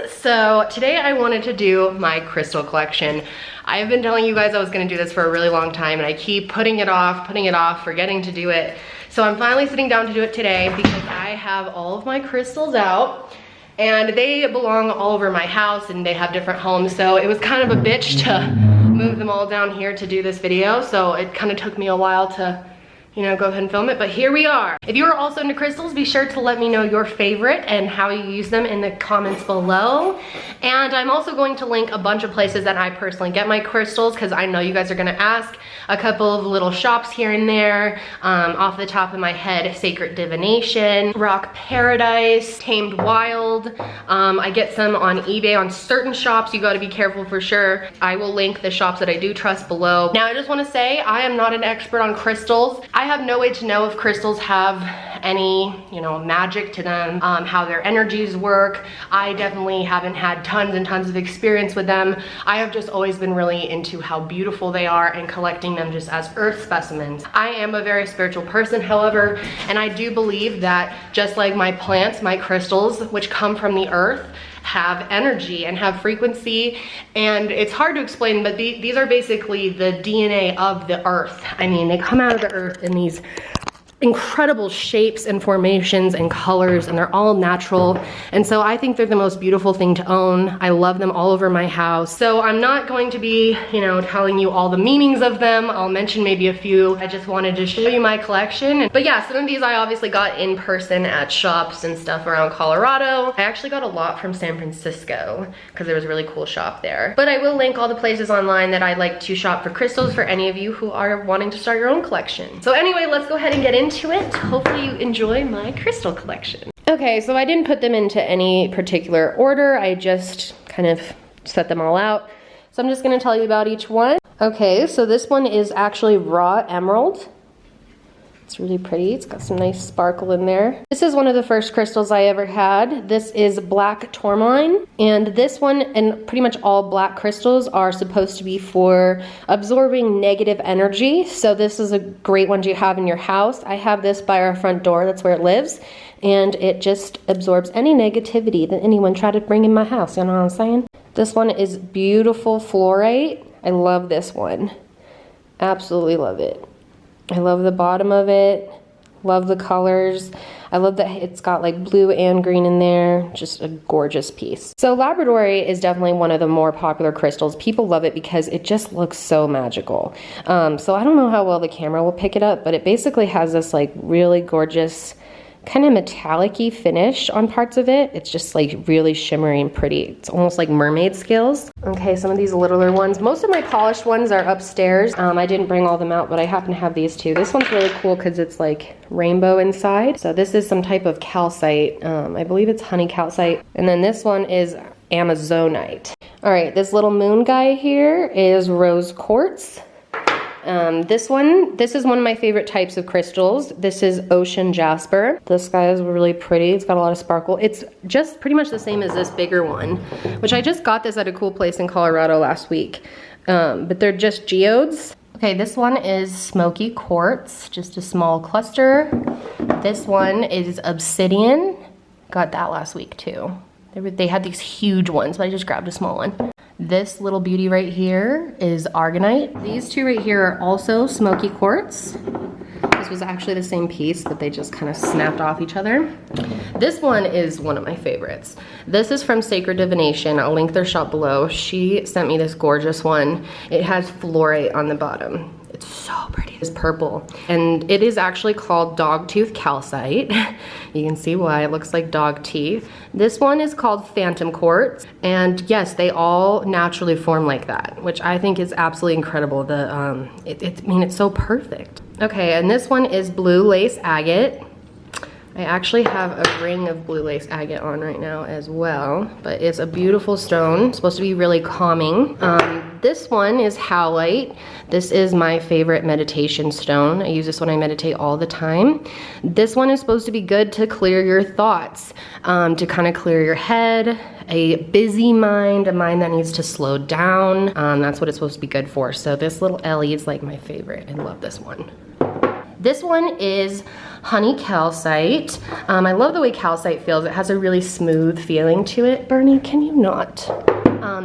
So today I wanted to do my crystal collection. I've been telling you guys I was gonna do this for a really long time and I keep putting it off, forgetting to do it. So I'm finally sitting down to do it today because I have all of my crystals out and they belong all over my house and they have different homes. So it was kind of a bitch to move them all down here to do this video. So it kind of took me a while to, you know, go ahead and film it, but here we are. If you are also into crystals, be sure to let me know your favorite and how you use them in the comments below. And I'm also going to link a bunch of places that I personally get my crystals because I know you guys are gonna ask. A couple of little shops here and there. Off the top of my head, Sacred Divination, Rock Paradise, Tamed Wild. I get some on eBay on certain shops. You gotta be careful for sure. I will link the shops that I do trust below. Now I just wanna say I am not an expert on crystals. I have no way to know if crystals have any, you know, magic to them, how their energies work. I definitely haven't had tons and tons of experience with them. I have just always been really into how beautiful they are and collecting them just as earth specimens. I am a very spiritual person, however, and I do believe that just like my plants, my crystals, which come from the earth, have energy and have frequency, and it's hard to explain, but these are basically the DNA of the earth. I mean, they come out of the earth in these incredible shapes and formations and colors, and they're all natural, and so I think they're the most beautiful thing to own. I love them all over my house. So I'm not going to be, you know, telling you all the meanings of them. I'll mention maybe a few. I just wanted to show you my collection. But yeah, some of these I obviously got in person at shops and stuff around Colorado. I actually got a lot from San Francisco because there was a really cool shop there. But I will link all the places online that I like to shop for crystals for any of you who are wanting to start your own collection. So anyway, let's go ahead and get into it. Hopefully you enjoy my crystal collection. Okay, so I didn't put them into any particular order. I just kind of set them all out. So I'm just gonna tell you about each one. Okay, so this one is actually raw emerald. It's really pretty. It's got some nice sparkle in there. This is one of the first crystals I ever had. This is black tourmaline. And this one and pretty much all black crystals are supposed to be for absorbing negative energy. So this is a great one to have in your house. I have this by our front door. That's where it lives. And it just absorbs any negativity that anyone tried to bring in my house. You know what I'm saying? This one is beautiful fluorite. I love this one. Absolutely love it. I love the bottom of it, love the colors. I love that it's got like blue and green in there, just a gorgeous piece. So Labradorite is definitely one of the more popular crystals. People love it because it just looks so magical. So I don't know how well the camera will pick it up, but it basically has this like really gorgeous kind of metallic-y finish on parts of it. It's just like really shimmery and pretty. It's almost like mermaid scales. Okay, some of these littler ones. Most of my polished ones are upstairs. I didn't bring all them out, but I happen to have these two. This one's really cool because it's like rainbow inside. So this is some type of calcite. I believe it's honey calcite. And then this one is Amazonite. All right, this little moon guy here is rose quartz. This is one of my favorite types of crystals. This is ocean jasper. This guy is really pretty. It's got a lot of sparkle. It's just pretty much the same as this bigger one, which I just got this at a cool place in Colorado last week. But they're just geodes. Okay, this one is Smoky Quartz, just a small cluster. This one is Obsidian. Got that last week too. They had these huge ones, but I just grabbed a small one. This little beauty right here is Argonite. These two right here are also Smoky Quartz. This was actually the same piece, but they just kind of snapped off each other. This one is one of my favorites. This is from Sacred Divination. I'll link their shop below. She sent me this gorgeous one. It has fluorite on the bottom. It's so pretty. It's purple. And it is actually called Tooth Calcite. You can see why it looks like dog teeth. This one is called Phantom Quartz. And yes, they all naturally form like that, which I think is absolutely incredible. I mean, it's so perfect. Okay, and this one is Blue Lace Agate. I actually have a ring of blue lace agate on right now as well, but it's a beautiful stone. It's supposed to be really calming. This one is howlite. This is my favorite meditation stone. I use this when I meditate all the time. This one is supposed to be good to clear your thoughts, to kind of clear your head, a busy mind, a mind that needs to slow down. That's what it's supposed to be good for. So this little Ellie is like my favorite. I love this one. This one is honey calcite. I love the way calcite feels. It has a really smooth feeling to it. Bernie, can you not?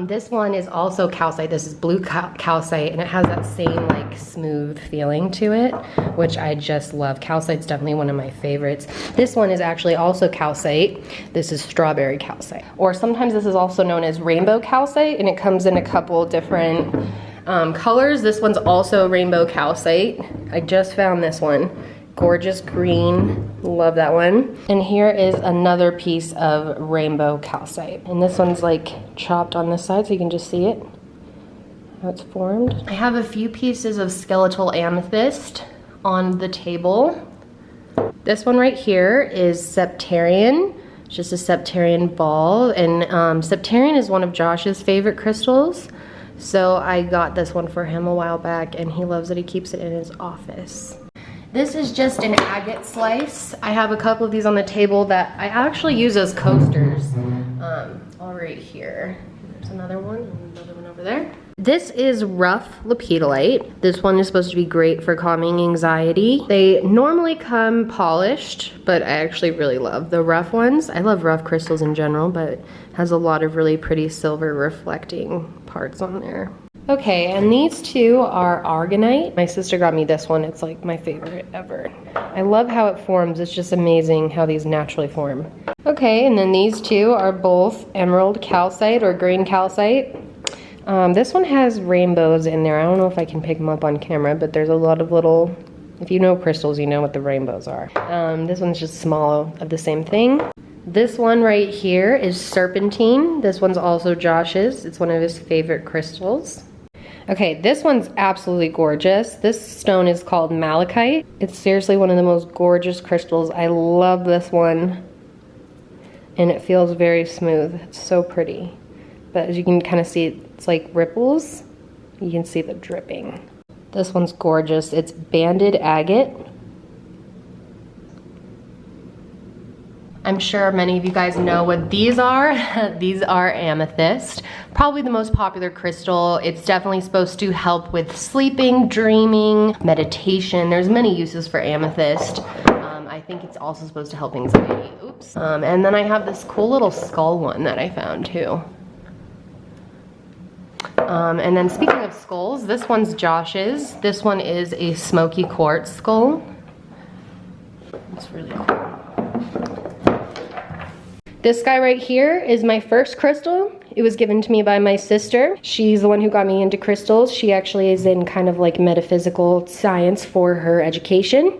This one is also calcite. This is blue calcite, and it has that same like smooth feeling to it, which I just love. Calcite's definitely one of my favorites. This one is actually also calcite. This is strawberry calcite, or sometimes this is also known as rainbow calcite, and it comes in a couple different colors. This one's also rainbow calcite. I just found this one. Gorgeous green, love that one. And here is another piece of rainbow calcite. And this one's like chopped on this side so you can just see it, how it's formed. I have a few pieces of skeletal amethyst on the table. This one right here is septarian. It's just a septarian ball. And septarian is one of Josh's favorite crystals. So I got this one for him a while back, and he loves it. He keeps it in his office. This is just an agate slice. I have a couple of these on the table that I actually use as coasters. All right here. There's another one and another one over there. This is rough lepidolite. This one is supposed to be great for calming anxiety. They normally come polished, but I actually really love the rough ones. I love rough crystals in general, but it has a lot of really pretty silver reflecting parts on there. Okay, and these two are Argonite. My sister got me this one. It's like my favorite ever. I love how it forms. It's just amazing how these naturally form. Okay, and then these two are both emerald calcite or green calcite. This one has rainbows in there. I don't know if I can pick them up on camera, but there's a lot of little, if you know crystals, you know what the rainbows are. This one's just small of the same thing. This one right here is Serpentine. This one's also Josh's. It's one of his favorite crystals. Okay, this one's absolutely gorgeous. This stone is called Malachite. It's seriously one of the most gorgeous crystals. I love this one. And it feels very smooth. It's so pretty. But as you can kind of see, it's like ripples. You can see the dripping. This one's gorgeous. It's banded agate. I'm sure many of you guys know what these are. These are amethyst. Probably the most popular crystal. It's definitely supposed to help with sleeping, dreaming, meditation. There's many uses for amethyst. I think it's also supposed to help anxiety. Oops. And then I have this cool little skull one that I found too. And then speaking of skulls, this one's Josh's. This one is a Smoky Quartz skull. It's really cool. This guy right here is my first crystal. It was given to me by my sister. She's the one who got me into crystals. She actually is in kind of like metaphysical science for her education.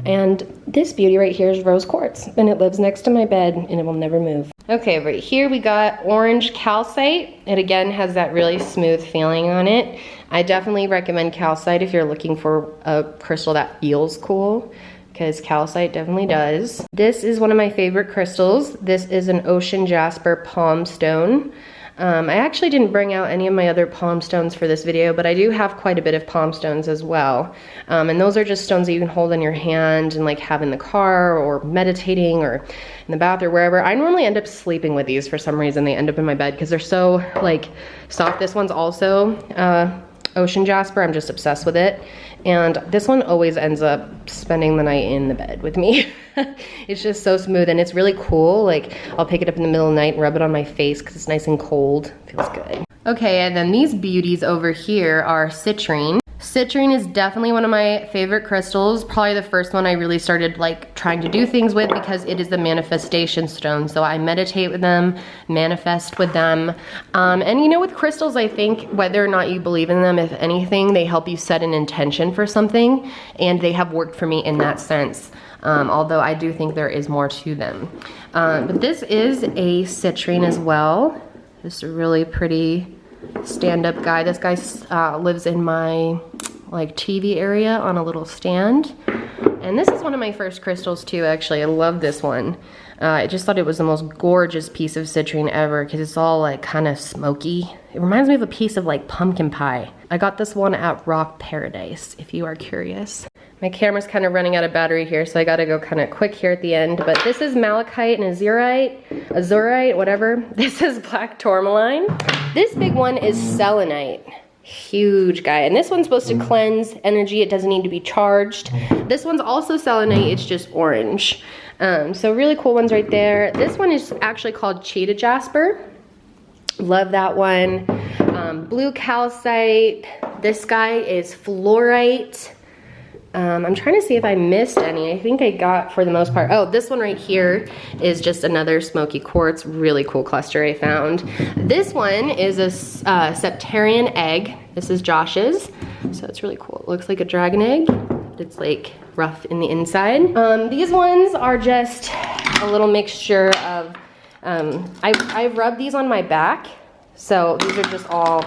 And this beauty right here is rose quartz, and it lives next to my bed and it will never move. Okay, right here we got orange calcite. It again has that really smooth feeling on it. I definitely recommend calcite if you're looking for a crystal that feels cool, because calcite definitely does. This is one of my favorite crystals. This is an ocean jasper palm stone. I actually didn't bring out any of my other palm stones for this video, but I do have quite a bit of palm stones as well. And those are just stones that you can hold in your hand and like have in the car or meditating or in the bath or wherever. I normally end up sleeping with these for some reason. They end up in my bed because they're so like soft. This one's also ocean jasper. I'm just obsessed with it. And this one always ends up spending the night in the bed with me. It's just so smooth and it's really cool. Like I'll pick it up in the middle of the night and rub it on my face because it's nice and cold. Feels good. Okay, and then these beauties over here are citrine. Citrine is definitely one of my favorite crystals. Probably the first one I really started like trying to do things with because it is the manifestation stone. So I meditate with them, manifest with them. And you know, with crystals, I think whether or not you believe in them, if anything, they help you set an intention for something, and they have worked for me in that sense. Although I do think there is more to them. But this is a citrine as well. This is a really pretty stand-up guy. This guy lives in my like TV area on a little stand. And this is one of my first crystals too, actually. I love this one. I just thought it was the most gorgeous piece of citrine ever because it's all like kind of smoky. It reminds me of a piece of like pumpkin pie. I got this one at Rock Paradise, if you are curious. My camera's kind of running out of battery here, so I gotta go kind of quick here at the end. But this is malachite and azurite, whatever. This is black tourmaline. This big one is selenite. Huge guy. And this one's supposed to cleanse energy. It doesn't need to be charged. This one's also selenite, it's just orange. So really cool ones right there. This one is actually called Cheetah Jasper. Love that one. Blue calcite. This guy is fluorite. I'm trying to see if I missed any. I think I got for the most part. Oh, this one right here is just another smoky quartz. Really cool cluster I found. This one is a septarian egg. This is Josh's. So it's really cool. It looks like a dragon egg. It's like rough in the inside. These ones are just a little mixture of, I've rubbed these on my back. So these are just all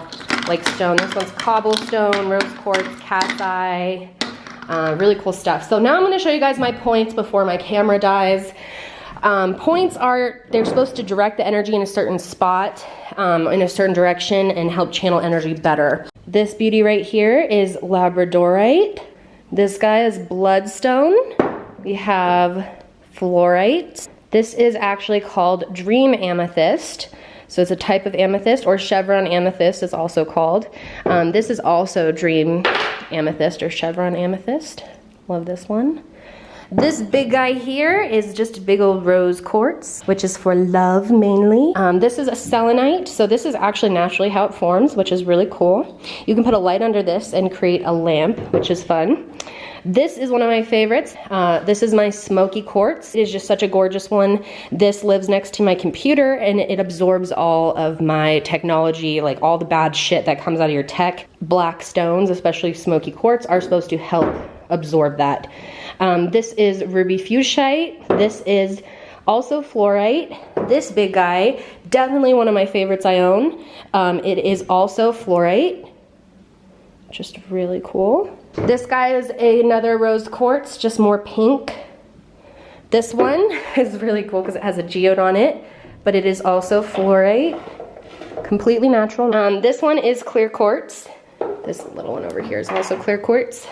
like stone. This one's cobblestone, rose quartz, cat's eye. Really cool stuff. So now I'm going to show you guys my points before my camera dies. Points are, they're supposed to direct the energy in a certain spot, in a certain direction, and help channel energy better. This beauty right here is Labradorite. This guy is bloodstone. We have fluorite. This is actually called dream amethyst. So it's a type of amethyst, or chevron amethyst is also called. This is also dream amethyst or chevron amethyst. Love this one. This big guy here is just a big old rose quartz, which is for love mainly. This is a selenite. So this is actually naturally how it forms, which is really cool. You can put a light under this and create a lamp, which is fun. This is one of my favorites. This is my smoky quartz. It is just such a gorgeous one. This lives next to my computer and it absorbs all of my technology, like all the bad shit that comes out of your tech. Black stones, especially smoky quartz, are supposed to help absorb that. This is ruby fuchsite. This is also fluorite. This big guy, definitely one of my favorites I own. It is also fluorite. Just really cool. This guy is another rose quartz, just more pink. This one is really cool because it has a geode on it, but it is also fluorite, completely natural. This one is clear quartz. This little one over here is also clear quartz.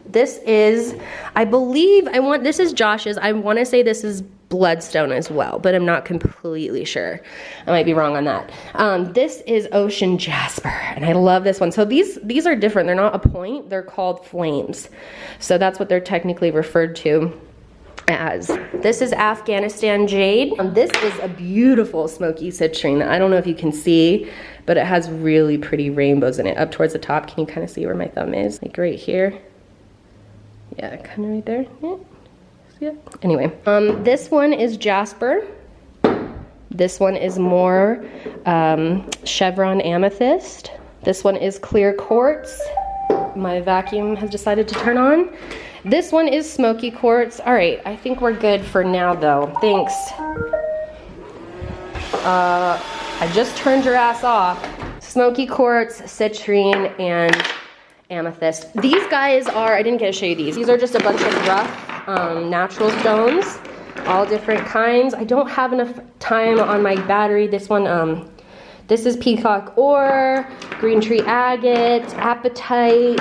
This is, I believe, this is Josh's. I want to say this is bloodstone as well, but I'm not completely sure. I might be wrong on that. This is ocean jasper, and I love this one. So these are different. They're not a point. They're called flames. So that's what they're technically referred to as. This is Afghanistan jade. This is a beautiful smoky citrine. I don't know if you can see, but it has really pretty rainbows in it. Up towards the top, can you kind of see where my thumb is? Like right here. Yeah, kind of right there. Yeah. See it? Anyway, this one is Jasper. This one is more chevron amethyst. This one is clear quartz. My vacuum has decided to turn on. This one is smoky quartz. All right, I think we're good for now though. Thanks. I just turned your ass off. Smoky quartz, citrine, and amethyst. These guys are, I didn't get to show you these. These are just a bunch of rough natural stones, all different kinds. I don't have enough time on my battery. This one, this is peacock ore, green tree agate, apatite,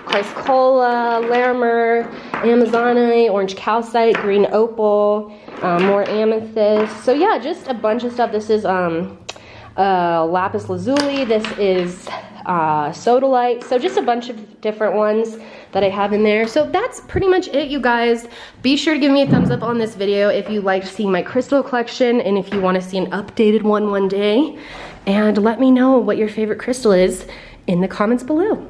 chrysocolla, larimer, amazonite, orange calcite, green opal, more amethyst. So yeah, just a bunch of stuff. This is lapis lazuli. This is sodalite. So just a bunch of different ones that I have in there. So that's pretty much it, you guys. Be sure to give me a thumbs up on this video if you liked seeing my crystal collection and if you want to see an updated one day. And let me know what your favorite crystal is in the comments below.